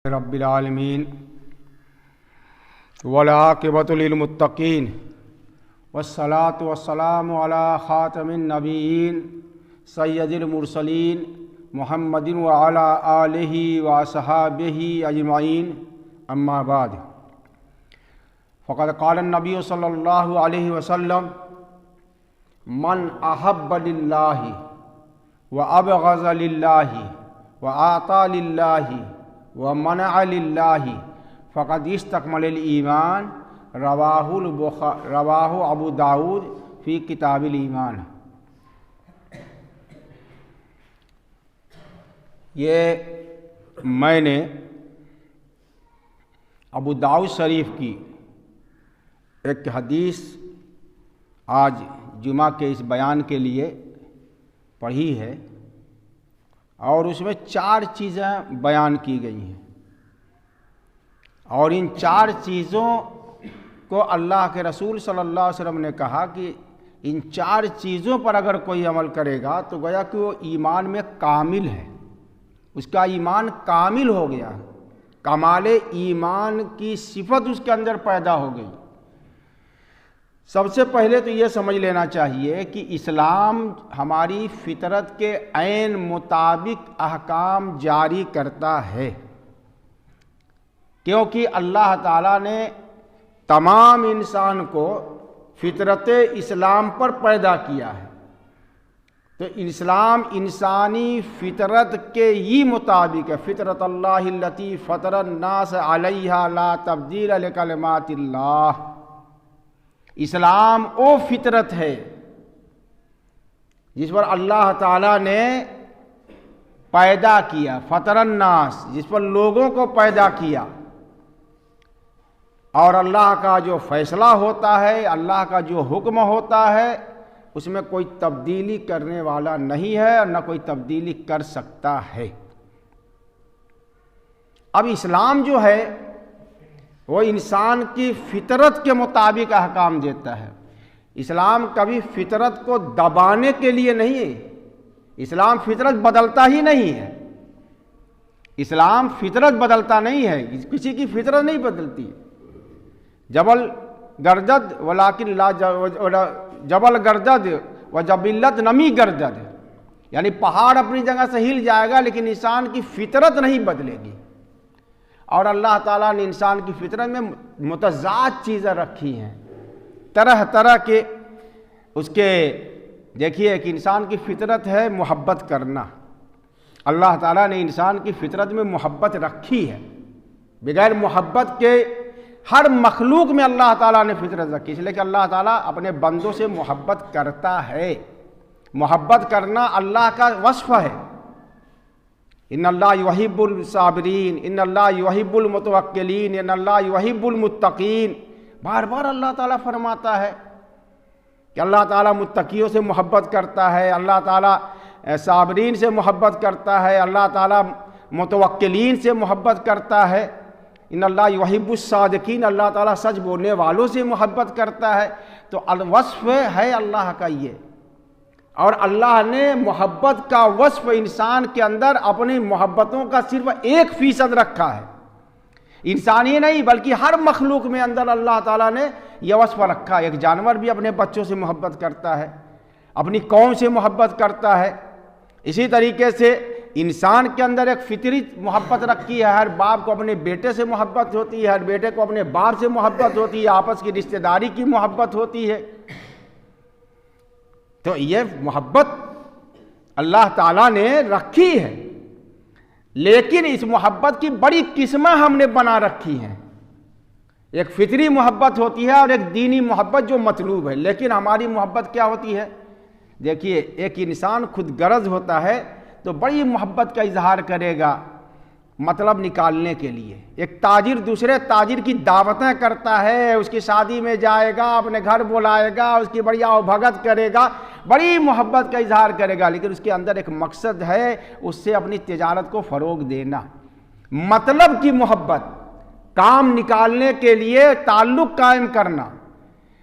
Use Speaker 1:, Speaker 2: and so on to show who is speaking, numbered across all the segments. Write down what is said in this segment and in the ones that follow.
Speaker 1: رب العالمین والعاقبۃ للمتقین والصلاۃ والسلام علی خاتم النبیین سید المرسلین محمد وعلی آلہ واصحابہ اجمعین اما بعد فقد قال النبی صلی اللہ علیہ وسلم من احب للہ وابغض للہ واعطى للہ ومنع للہ فقد استکمل الایمان رواہ ابو داود فی کتاب الایمان۔ یہ میں نے ابو داؤد شریف کی ایک حدیث آج جمعہ کے اس بیان کے لیے پڑھی ہے، اور اس میں 4 چیزیں بیان کی گئی ہیں، اور ان 4 چیزوں کو اللہ کے رسول صلی اللہ علیہ وسلم نے کہا کہ ان 4 چیزوں پر اگر کوئی عمل کرے گا تو گویا کہ وہ ایمان میں کامل ہے، اس کا ایمان کامل ہو گیا، کمال ایمان کی صفت اس کے اندر پیدا ہو گئی۔ سب سے پہلے تو یہ سمجھ لینا چاہیے کہ اسلام ہماری فطرت کے عین مطابق احکام جاری کرتا ہے، کیونکہ اللہ تعالیٰ نے تمام انسان کو فطرت اسلام پر پیدا کیا ہے، تو اسلام انسانی فطرت کے ہی مطابق ہے۔ فطرت اللہ التی فطر الناس علیہا لا تبدیل لکلمات اللہ۔ اسلام وہ فطرت ہے جس پر اللہ تعالیٰ نے پیدا کیا، فطر الناس، جس پر لوگوں کو پیدا کیا، اور اللہ کا جو فیصلہ ہوتا ہے، اللہ کا جو حکم ہوتا ہے، اس میں کوئی تبدیلی کرنے والا نہیں ہے اور نہ کوئی تبدیلی کر سکتا ہے۔ اب اسلام جو ہے وہ انسان کی فطرت کے مطابق احکام دیتا ہے۔ اسلام کبھی فطرت کو دبانے کے لیے نہیں ہے، اسلام فطرت بدلتا ہی نہیں ہے، اسلام فطرت بدلتا نہیں ہے، کسی کی فطرت نہیں بدلتی۔ جبل گردد ولیکن لا جبل گردد و جبلت نمی گردد، یعنی پہاڑ اپنی جگہ سے ہل جائے گا لیکن انسان کی فطرت نہیں بدلے گی۔ اور اللہ تعالیٰ نے انسان کی فطرت میں متضاد چیزیں رکھی ہیں، طرح طرح کے اس کے دیکھیے کہ انسان کی فطرت ہے محبت کرنا، اللہ تعالیٰ نے انسان کی فطرت میں محبت رکھی ہے، بغیر محبت کے ہر مخلوق میں اللہ تعالیٰ نے فطرت رکھی، اس لیے کہ اللہ تعالیٰ اپنے بندوں سے محبت کرتا ہے۔ محبت کرنا اللہ کا وصف ہے۔ ان اللہ یحب الصابرین، ان اللہ یحب المتوکلین، ان اللہ یحب المتقین۔ بار بار اللہ تعالیٰ فرماتا ہے کہ اللہ تعالیٰ متقیوں سے محبت کرتا ہے، اللہ تعالیٰ صابرین سے محبت کرتا ہے، اللہ تعالیٰ متوکلین سے محبت کرتا ہے، ان اللہ یحب الصادقین، اللہ تعالیٰ سچ بولنے والوں سے محبت کرتا ہے۔ تو الوصف ہے اللہ کا یہ، اور اللہ نے محبت کا وصف انسان کے اندر اپنی محبتوں کا صرف 1% رکھا ہے۔ انسانی نہیں بلکہ ہر مخلوق میں اندر اللہ تعالیٰ نے یہ وصف رکھا ہے۔ ایک جانور بھی اپنے بچوں سے محبت کرتا ہے، اپنی قوم سے محبت کرتا ہے، اسی طریقے سے انسان کے اندر ایک فطری محبت رکھی ہے۔ ہر باپ کو اپنے بیٹے سے محبت ہوتی ہے، ہر بیٹے کو اپنے باپ سے محبت ہوتی ہے، آپس کی رشتہ داری کی محبت ہوتی ہے۔ تو یہ محبت اللہ تعالیٰ نے رکھی ہے، لیکن اس محبت کی بڑی قسمیں ہم نے بنا رکھی ہیں۔ ایک فطری محبت ہوتی ہے اور ایک دینی محبت جو مطلوب ہے، لیکن ہماری محبت کیا ہوتی ہے؟ دیکھیے، ایک انسان خود غرض ہوتا ہے تو بڑی محبت کا اظہار کرے گا مطلب نکالنے کے لیے۔ ایک تاجر دوسرے تاجر کی دعوتیں کرتا ہے، اس کی شادی میں جائے گا، اپنے گھر بلائے گا، اس کی بڑی آؤ بھگت کرے گا، بڑی محبت کا اظہار کرے گا، لیکن اس کے اندر ایک مقصد ہے، اس سے اپنی تجارت کو فروغ دینا۔ مطلب کی محبت، کام نکالنے کے لیے تعلق قائم کرنا،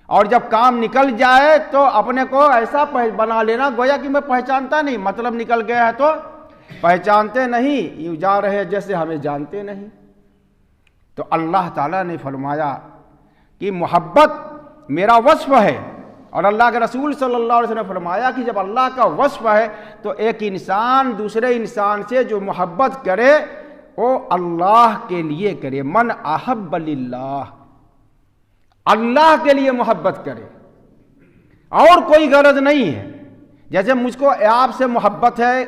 Speaker 1: اور جب کام نکل جائے تو اپنے کو ایسا بنا لینا گویا کہ میں پہچانتا نہیں، مطلب نکل گیا ہے تو پہچانتے نہیں، یوں جا رہے جیسے ہمیں جانتے نہیں۔ تو اللہ تعالیٰ نے فرمایا کہ محبت میرا وصف ہے، اور اللہ کے رسول صلی اللہ علیہ وسلم نے فرمایا کہ جب اللہ کا وصف ہے تو ایک انسان دوسرے انسان سے جو محبت کرے وہ اللہ کے لیے کرے، من احب للہ، اللہ کے لیے محبت کرے، اور کوئی غرض نہیں ہے۔ جیسے مجھ کو آپ سے محبت ہے،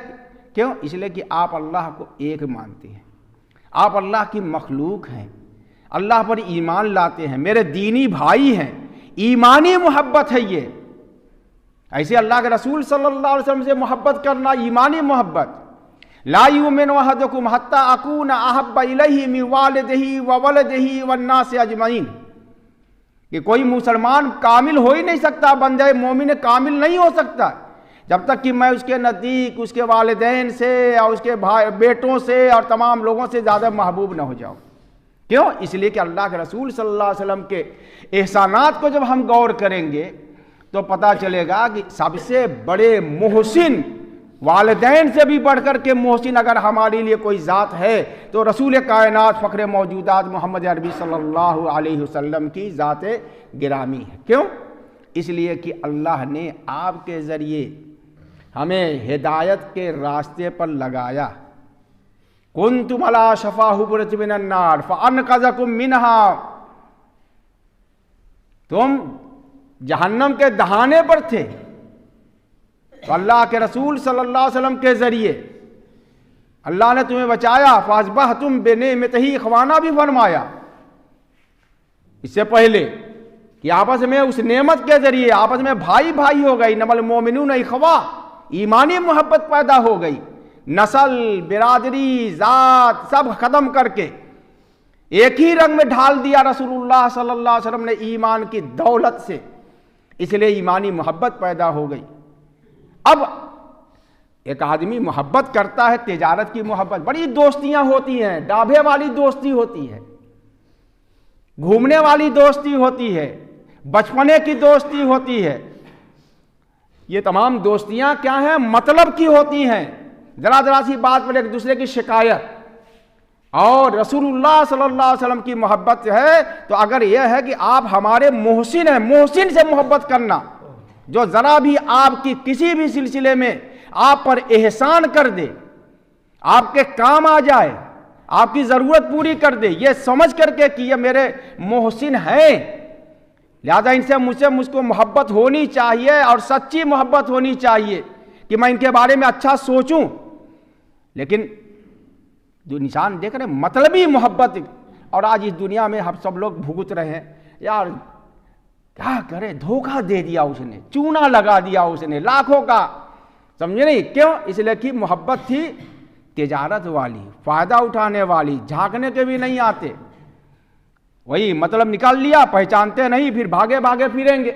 Speaker 1: کیوں؟ اس لیے کہ آپ اللہ کو ایک مانتے ہیں، آپ اللہ کی مخلوق ہیں، اللہ پر ایمان لاتے ہیں، میرے دینی بھائی ہیں، ایمانی محبت ہے یہ۔ ایسے اللہ کے رسول صلی اللہ علیہ وسلم سے محبت کرنا ایمانی محبت۔ لا یؤمن احدکم حتی اکون احب الیہ من والدہ وولدہ والناس اجمعین، کہ کوئی مسلمان کامل ہو ہی نہیں سکتا، بندہ مومن کامل نہیں ہو سکتا جب تک کہ میں اس کے نزدیک اس کے والدین سے اور اس کے بیٹوں سے اور تمام لوگوں سے زیادہ محبوب نہ ہو جاؤں۔ کیوں؟ اس لیے کہ اللہ کے رسول صلی اللہ علیہ وسلم کے احسانات کو جب ہم غور کریں گے تو پتہ چلے گا کہ سب سے بڑے محسن، والدین سے بھی بڑھ کر کے محسن اگر ہمارے لیے کوئی ذات ہے تو رسول کائنات فخر موجودات محمد عربی صلی اللہ علیہ وسلم کی ذات گرامی ہے۔ کیوں؟ اس لیے کہ اللہ نے آپ کے ذریعے ہمیں ہدایت کے راستے پر لگایا۔ کنتم علی شفا حفرۃ من النار فانقذکم منہا، تم جہنم کے دہانے پر تھے، تو اللہ کے رسول صلی اللہ علیہ وسلم کے ذریعے اللہ نے تمہیں بچایا۔ فاصبحتم بنعمتہ اخوانا بھی فرمایا اس سے پہلے کہ آپس میں اس نعمت کے ذریعے آپس میں بھائی بھائی ہو گئی، انما المؤمنون اخوہ، ایمانی محبت پیدا ہو گئی، نسل، برادری، ذات سب ختم کر کے ایک ہی رنگ میں ڈھال دیا رسول اللہ صلی اللہ علیہ وسلم نے ایمان کی دولت سے، اس لیے ایمانی محبت پیدا ہو گئی۔ اب ایک آدمی محبت کرتا ہے، تجارت کی محبت، بڑی دوستیاں ہوتی ہیں، ڈابے والی دوستی ہوتی ہے، گھومنے والی دوستی ہوتی ہے، بچپنے کی دوستی ہوتی ہے، یہ تمام دوستیاں کیا ہیں؟ مطلب کی ہوتی ہیں، ذرا ذرا سی بات پر ایک دوسرے کی شکایت۔ اور رسول اللہ صلی اللہ علیہ وسلم کی محبت ہے تو اگر یہ ہے کہ آپ ہمارے محسن ہیں، محسن سے محبت کرنا، جو ذرا بھی آپ کی کسی بھی سلسلے میں آپ پر احسان کر دے، آپ کے کام آ جائے، آپ کی ضرورت پوری کر دے، یہ سمجھ کر کے کہ یہ میرے محسن ہیں، لہذا ان سے مجھ کو محبت ہونی چاہیے، اور سچی محبت ہونی چاہیے کہ میں ان کے بارے میں اچھا سوچوں۔ لیکن جو انسان دیکھ رہے مطلبی محبت، اور آج اس دنیا میں ہم سب لوگ بھگت رہے ہیں، یار کیا کرے، دھوکہ دے دیا اس نے، چونا لگا دیا اس نے لاکھوں کا، سمجھے نہیں؟ کیوں؟ اس لیے کہ محبت تھی تجارت والی، فائدہ اٹھانے والی، جھانکنے کے بھی نہیں آتے، وہی مطلب نکال لیا، پہچانتے نہیں، پھر بھاگے بھاگے پھریں گے،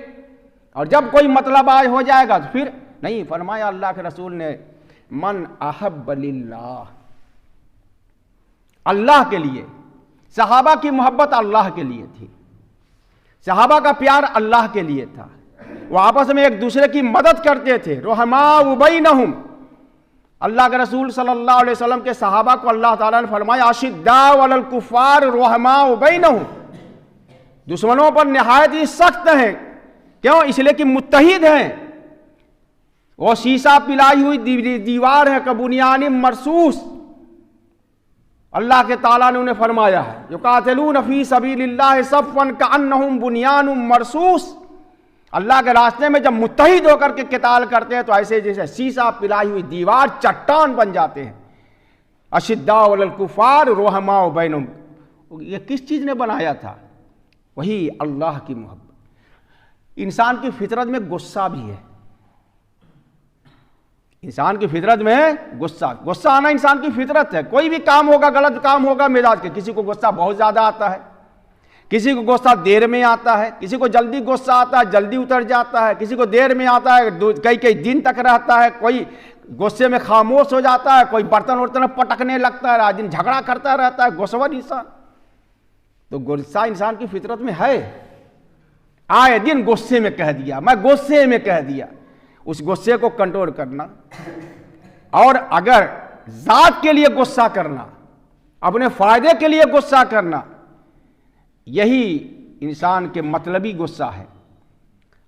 Speaker 1: اور جب کوئی مطلب آج ہو جائے گا تو پھر نہیں۔ فرمایا اللہ کے رسول نے من احب للہ، اللہ کے لیے، صحابہ کی محبت اللہ کے لیے تھی، صحابہ کا پیار اللہ کے لیے تھا، وہ آپس میں ایک دوسرے کی مدد کرتے تھے، رحماء بینہم۔ اللہ کے رسول صلی اللہ علیہ وسلم کے صحابہ کو اللہ تعالیٰ نے فرمایا اشداء علی الکفار رحماء بینہم، دشمنوں پر نہایت ہی سخت ہیں، کیوں؟ اس لیے کہ متحد ہیں، وہ شیشہ پلائی ہوئی دیوار ہے، کبنیان مرصوص، اللہ کے تعالیٰ نے انہیں فرمایا ہے یقاتلون فی سبیل اللہ صفا کأنہم بنیان مرصوص، اللہ کے راستے میں جب متحد ہو کر کے قتال کرتے ہیں تو ایسے جیسے شیشہ پلائی ہوئی دیوار، چٹان بن جاتے ہیں۔ اشداء علی الکفار رحماء بینہم، یہ کس چیز نے بنایا تھا؟ وہی اللہ کی محبت۔ انسان کی فطرت میں غصہ بھی ہے، انسان کی فطرت میں غصہ آنا انسان کی فطرت ہے، کوئی بھی کام ہوگا، غلط کام ہوگا مزاج کے، کسی کو غصہ بہت زیادہ آتا ہے، کسی کو غصہ دیر میں آتا ہے، کسی کو جلدی غصہ آتا ہے، جلدی اتر جاتا ہے، کسی کو دیر میں آتا ہے، کئی دن تک رہتا ہے، کوئی غصے میں خاموش ہو جاتا ہے، کوئی برتن ورتن پٹکنے لگتا ہے، آج دن جھگڑا کرتا رہتا ہے، غصور انسان۔ تو غصہ انسان کی فطرت میں ہے، آئے دن غصے میں کہہ دیا، میں غصے میں کہہ دیا، اس غصے کو کنٹرول کرنا، اور اگر ذات کے لیے غصہ کرنا، اپنے فائدے کے لیے غصہ کرنا، یہی انسان کے مطلبی غصہ ہے۔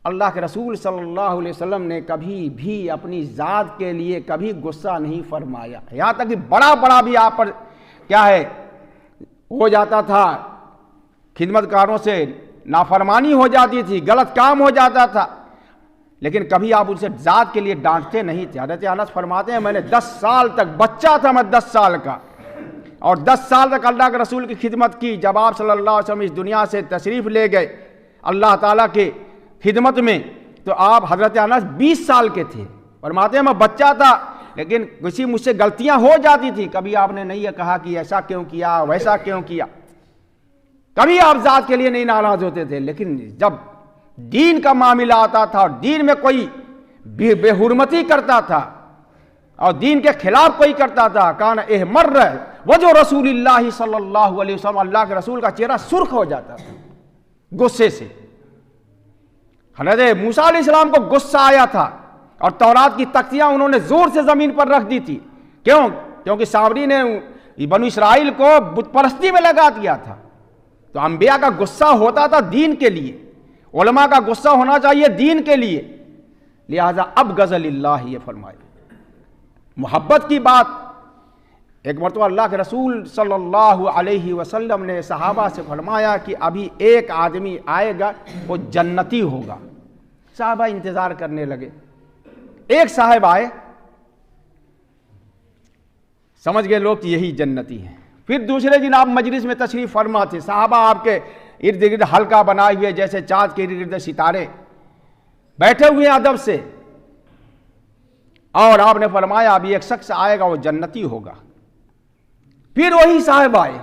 Speaker 1: اللہ کے رسول صلی اللہ علیہ وسلم نے کبھی بھی اپنی ذات کے لیے کبھی غصہ نہیں فرمایا، یہاں تک کہ بڑا بڑا بھی آپ پر کیا ہے ہو جاتا تھا، خدمت کاروں سے نافرمانی ہو جاتی تھی، غلط کام ہو جاتا تھا، لیکن کبھی آپ اسے ذات کے لیے ڈانٹتے نہیں تھے۔ حضرت انس فرماتے ہیں میں نے 10 سال تک، بچہ تھا میں 10 سال کا، اور 10 سال تک اللہ کے رسول کی خدمت کی۔ جب آپ صلی اللہ علیہ وسلم اس دنیا سے تشریف لے گئے اللہ تعالیٰ کے خدمت میں، تو آپ حضرت انس 20 سال کے تھے۔ فرماتے ہیں میں بچہ تھا، لیکن کسی مجھ سے غلطیاں ہو جاتی تھی، کبھی آپ نے نہیں یہ کہا کہ ایسا کیوں کیا، ویسا کیوں کیا، کبھی آپ ذات کے لیے نہیں ناراض ہوتے تھے۔ لیکن جب دین کا معاملہ آتا تھا اور دین میں کوئی بے حرمتی کرتا تھا اور دین کے خلاف کوئی کرتا تھا، کان احمر وجہ رسول اللہ صلی اللہ علیہ وسلم، اللہ کے رسول کا چہرہ سرخ ہو جاتا تھا غصے سے۔ حضرت موسیٰ علیہ السلام کو غصہ آیا تھا اور تورات کی تختیاں انہوں نے زور سے زمین پر رکھ دی تھی، کیونکہ سامری نے بنو اسرائیل کو بت پرستی میں لگا دیا تھا۔ تو انبیاء کا غصہ ہوتا تھا دین کے لیے، علماء کا غصہ ہونا چاہیے دین کے لیے، لہذا اب غضل اللہ یہ فرمائے محبت کی بات۔ ایک مرتبہ اللہ کے رسول صلی اللہ علیہ وسلم نے صحابہ سے فرمایا کہ ابھی ایک آدمی آئے گا وہ جنتی ہوگا۔ صحابہ انتظار کرنے لگے، ایک صاحب آئے، سمجھ گئے لوگ کہ یہی جنتی ہیں۔ پھر دوسرے دن آپ مجلس میں تشریف فرما تھے، صحابہ آپ کے ارد گرد حلقہ بنائے ہوئے جیسے چاند کے ارد گرد ستارے بیٹھے ہوئے ادب سے، اور آپ نے فرمایا ابھی ایک شخص آئے گا وہ جنتی ہوگا۔ پھر وہی صاحب آئے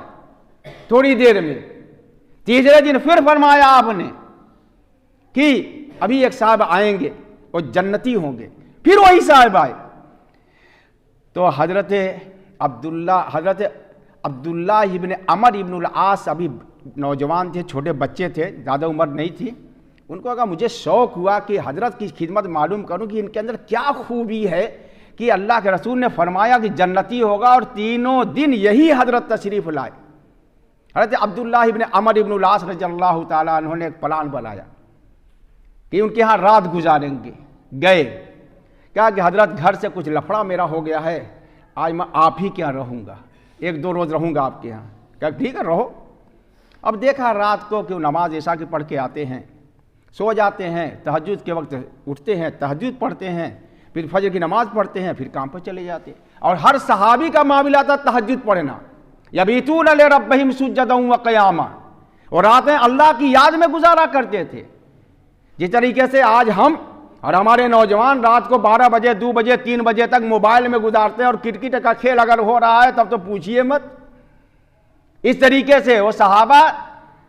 Speaker 1: تھوڑی دیر میں، تیسرے دن پھر فرمایا آپ نے کہ ابھی ایک صاحب آئیں گے وہ جنتی ہوں گے، پھر وہی صاحب آئے۔ تو حضرت عبداللہ ابن عمر ابن العاص ابھی نوجوان تھے، چھوٹے بچے تھے، زیادہ عمر نہیں تھی، ان کو کہا مجھے شوق ہوا کہ حضرت کی خدمت معلوم کروں کہ ان کے اندر کیا خوبی ہے کہ اللہ کے رسول نے فرمایا کہ جنتی ہوگا اور تینوں دن یہی حضرت تشریف لائے۔ حضرت عبداللہ ابن عمر ابن العاص رضی اللہ تعالیٰ عنہ نے ایک پلان بنایا کہ ان کے ہاں رات گزاریں گے۔ گئے، کہا کہ حضرت گھر سے کچھ لفڑا میرا ہو گیا ہے، آج میں آپ ہی کیا رہوں گا، 1-2 روز رہوں گا آپ کے ہاں۔ کہا ٹھیک ہے رہو۔ اب دیکھا رات کو کہ نماز عشاء کی پڑھ کے آتے ہیں، سو جاتے ہیں، تہجد کے وقت اٹھتے ہیں، تہجد پڑھتے ہیں، پھر فجر کی نماز پڑھتے ہیں، پھر کام پر چلے جاتے ہیں۔ اور ہر صحابی کا معاملہ تھا تہجد پڑھنا، یبیتون لربہم سجدا وقیاما، اور راتیں اللہ کی یاد میں گزارا کرتے تھے۔ جس طریقے سے آج ہم اور ہمارے نوجوان رات کو 12 بجے 2 بجے 3 بجے تک موبائل میں گزارتے ہیں، اور کرکٹ کا کھیل اگر ہو رہا ہے تب تو پوچھئے مت۔ اس طریقے سے وہ صحابہ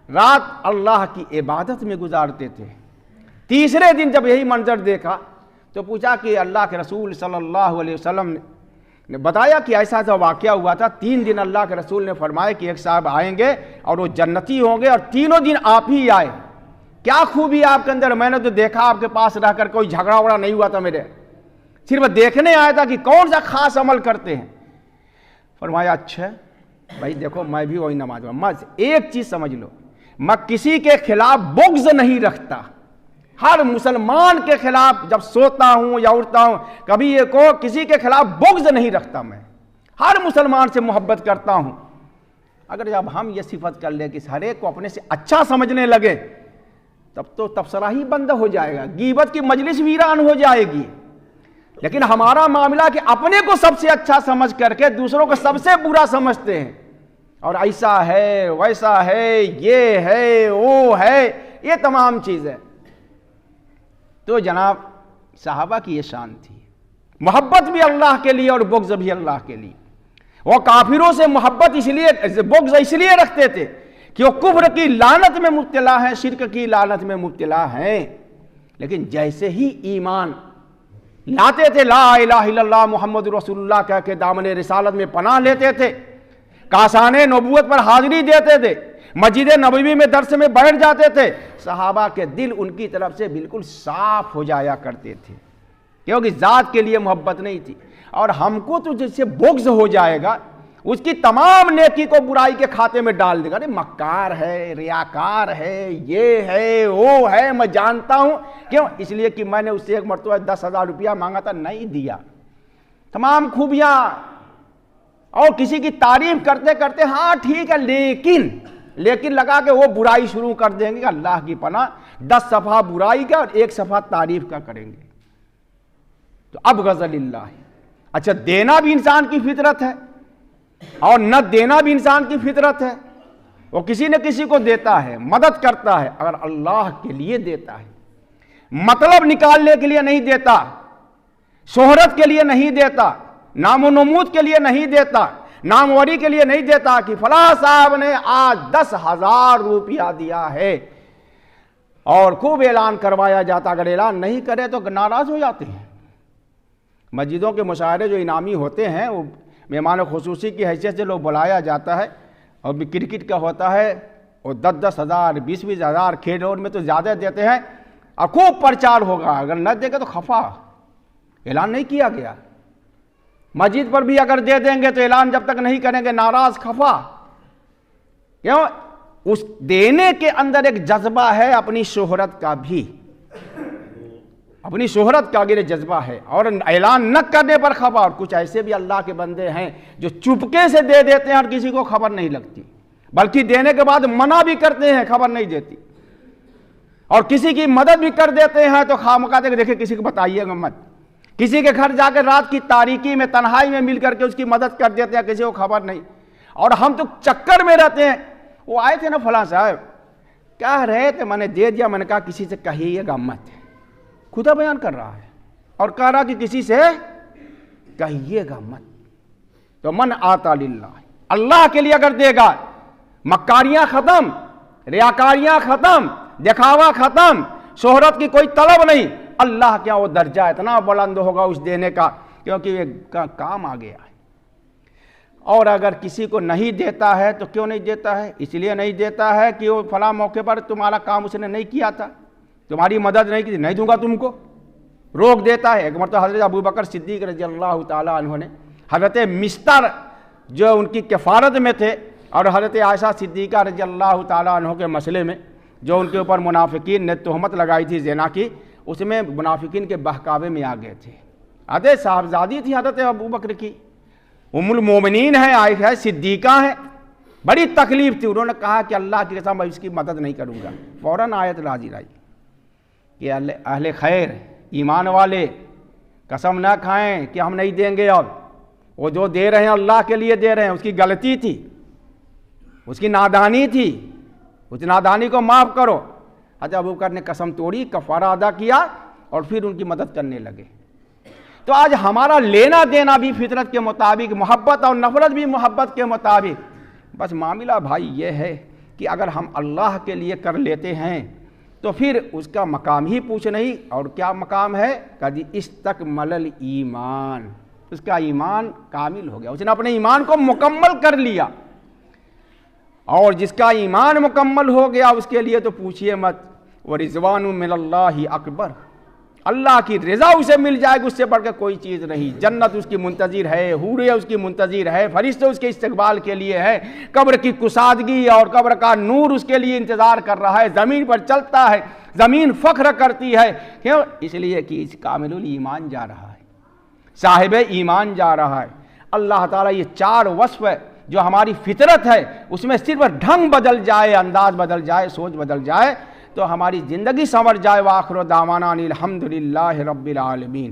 Speaker 1: رات اللہ کی عبادت میں گزارتے تھے۔ تیسرے دن جب یہی منظر دیکھا تو پوچھا کہ اللہ کے رسول صلی اللہ علیہ وسلم نے بتایا کہ ایسا ایسا واقعہ ہوا تھا، 3 دن اللہ کے رسول نے فرمایا کہ ایک صاحب آئیں گے اور وہ جنتی ہوں گے، اور تینوں دن آپ ہی آئے۔ کیا خوبی آپ کے اندر؟ میں نے تو دیکھا آپ کے پاس رہ کر کوئی جھگڑا وڑا نہیں ہوا تھا میرے، صرف دیکھنے آیا تھا کہ کون سا خاص عمل کرتے ہیں۔ فرمایا اچھا بھائی دیکھو میں بھی وہی نماز ہوں، میں ایک چیز سمجھ لو، میں کسی کے خلاف بغض نہیں رکھتا، ہر مسلمان کے خلاف جب سوتا ہوں یا اٹھتا ہوں کبھی یہ کو کسی کے خلاف بغض نہیں رکھتا، میں ہر مسلمان سے محبت کرتا ہوں۔ اگر جب ہم یہ صفت کر لیں کہ ہر ایک کو اپنے سے اچھا سمجھنے لگے تب تو تبصرہ ہی بند ہو جائے گا، غیبت کی مجلس ویران ہو جائے گی۔ لیکن ہمارا معاملہ کہ اپنے کو سب سے اچھا سمجھ کر کے دوسروں کو سب سے برا سمجھتے ہیں، اور ایسا ہے ویسا ہے، یہ ہے وہ ہے، یہ تمام چیزیں۔ تو جناب صحابہ کی یہ شان تھی، محبت بھی اللہ کے لیے اور بغض بھی اللہ کے لیے۔ وہ کافروں سے محبت اس لیے، بغض اس لیے رکھتے تھے کہ وہ کفر کی لعنت میں مبتلا ہیں، شرک کی لعنت میں مبتلا ہیں، لیکن جیسے ہی ایمان لاتے تھے، لا الہ الا اللہ محمد رسول اللہ کہہ کے دامن رسالت میں پناہ لیتے تھے، کاسان نبوت پر حاضری دیتے تھے، مسجد نبوی میں درس میں بیٹھ جاتے تھے، صحابہ کے دل ان کی طرف سے بالکل صاف ہو جایا کرتے تھے، کیونکہ ذات کے لیے محبت نہیں تھی۔ اور ہم کو تو جس سے بغض ہو جائے گا اس کی تمام نیکی کو برائی کے کھاتے میں ڈال دے گا. ارے مکار ہے, ریاکار ہے, یہ ہے, وہ ہے, میں جانتا ہوں. کیوں؟ اس لیے کہ میں نے اس سے ایک مرتبہ 10,000 روپیہ مانگا تھا, نہیں دیا. تمام خوبیاں اور کسی کی تعریف کرتے کرتے ہاں ٹھیک ہے لیکن لگا کہ وہ برائی شروع کر دیں گے. اللہ کی پناہ 10 صفحہ برائی کا اور 1 صفحہ تعریف کا کریں گے. تو اب غضل اللہ. اچھا, دینا بھی انسان کی فطرت ہے اور نہ دینا بھی انسان کی فطرت ہے. وہ کسی نہ کسی کو دیتا ہے, مدد کرتا ہے, اگر اللہ کے لیے دیتا ہے, مطلب نکالنے کے لیے نہیں دیتا, شہرت کے لیے نہیں دیتا, نام و نمود کے لیے نہیں دیتا, ناموری کے لیے نہیں دیتا کہ فلاں صاحب نے آج 10,000 روپیہ دیا ہے اور خوب اعلان کروایا جاتا. اگر اعلان نہیں کرے تو ناراض ہو جاتے ہیں. مسجدوں کے مشاعرے جو انعامی ہوتے ہیں وہ مہمان خصوصی کی حیثیت سے لوگ بلایا جاتا ہے, اور بھی کرکٹ کا ہوتا ہے, اور 10,000 20,000 کھیل اور میں تو زیادہ دیتے ہیں اور خوب پرچار ہوگا. اگر نہ دے گا تو خفا, اعلان نہیں کیا گیا. مسجد پر بھی اگر دے دیں گے تو اعلان جب تک نہیں کریں گے ناراض, خفا. کیوں؟ اس دینے کے اندر ایک جذبہ ہے اپنی شہرت کا بھی, اپنی شہرت کا اگر جذبہ ہے, اور اعلان نہ کرنے پر خفا. اور کچھ ایسے بھی اللہ کے بندے ہیں جو چپکے سے دے دیتے ہیں اور کسی کو خبر نہیں لگتی, بلکہ دینے کے بعد منع بھی کرتے ہیں, خبر نہیں دیتی, اور کسی کی مدد بھی کر دیتے ہیں تو خامخواہ دیکھیں کسی کو بتائیے گا مت. کسی کے گھر جا کر رات کی تاریکی میں تنہائی میں مل کر کے اس کی مدد کر دیتے ہیں, کسی کو خبر نہیں. اور ہم تو چکر میں رہتے ہیں. وہ آئے تھے نا فلاں صاحب, کہہ رہے تھے, میں نے دے دیا, میں نے کہا کسی سے کہیے گا مت. خدا بیان کر رہا ہے اور کہہ رہا کہ کسی سے کہیے گا مت. تو من آتا للہ, اللہ کے لیے اگر دے گا, مکاریاں ختم, ریاکاریاں ختم, دکھاوا ختم, شہرت کی کوئی طلب نہیں. اللہ کیا وہ درجہ اتنا بلند ہوگا اس دینے کا, کیونکہ یہ کام آ گیا ہے. اور اگر کسی کو نہیں دیتا ہے تو کیوں نہیں دیتا ہے؟ اس لیے نہیں دیتا ہے کہ وہ فلاں موقع پر تمہارا کام اس نے نہیں کیا تھا, تمہاری مدد نہیں کی, نہیں دوں گا تم کو, روک دیتا ہے. ایک مرتبہ حضرت ابوبکر صدیق رضی اللہ تعالیٰ عنہ نے حضرت مستر جو ان کی کفارت میں تھے, اور حضرت عائشہ صدیقہ رضی اللہ تعالیٰ عنہ کے مسئلے میں جو ان کے اوپر منافقین نے تہمت لگائی تھی زنا کی, اس میں منافقین کے بہکاوے میں آ گئے تھے. حضرت صاحبزادی تھی حضرت ابوبکر کی, ام المومنین ہیں, عائشہ صدیقہ ہیں, بڑی تکلیف تھی. انہوں نے کہا کہ اللہ کی قسم میں اس کی مدد نہیں کروں گا. فوراً آیت نازل آئی کہ اہل خیر, ایمان والے قسم نہ کھائیں کہ ہم نہیں دیں گے. اب وہ جو دے رہے ہیں اللہ کے لیے دے رہے ہیں, اس کی غلطی تھی, اس کی نادانی تھی, اس نادانی کو معاف کرو. حضرت ابوبکر نے قسم توڑی, کفارہ ادا کیا اور پھر ان کی مدد کرنے لگے. تو آج ہمارا لینا دینا بھی فطرت کے مطابق, محبت اور نفرت بھی محبت کے مطابق. بس معاملہ بھائی یہ ہے کہ اگر ہم اللہ کے لیے کر لیتے ہیں تو پھر اس کا مقام ہی پوچھ نہیں. اور کیا مقام ہے؟ کہ استکمل الایمان, اس کا ایمان کامل ہو گیا, اس نے اپنے ایمان کو مکمل کر لیا. اور جس کا ایمان مکمل ہو گیا اس کے لیے تو پوچھئے مت. ورضوان من اللہ اکبر, اللہ کی رضا اسے مل جائے گی, اس سے بڑھ کے کوئی چیز نہیں. جنت اس کی منتظر ہے, حوریں اس کی منتظر ہے, فرشتے اس کے استقبال کے لیے ہے, قبر کی کشادگی اور قبر کا نور اس کے لیے انتظار کر رہا ہے, زمین پر چلتا ہے, زمین فخر کرتی ہے. کیوں؟ اس لیے کہ اس کامل الایمان جا رہا ہے, صاحب ایمان جا رہا ہے. اللہ تعالیٰ یہ 4 وصف ہے جو ہماری فطرت ہے, اس میں صرف ڈھنگ بدل جائے, انداز بدل جائے, سوچ بدل جائے تو ہماری زندگی سنور جائے. وآخر دعوانا ان الحمد للہ رب العالمین.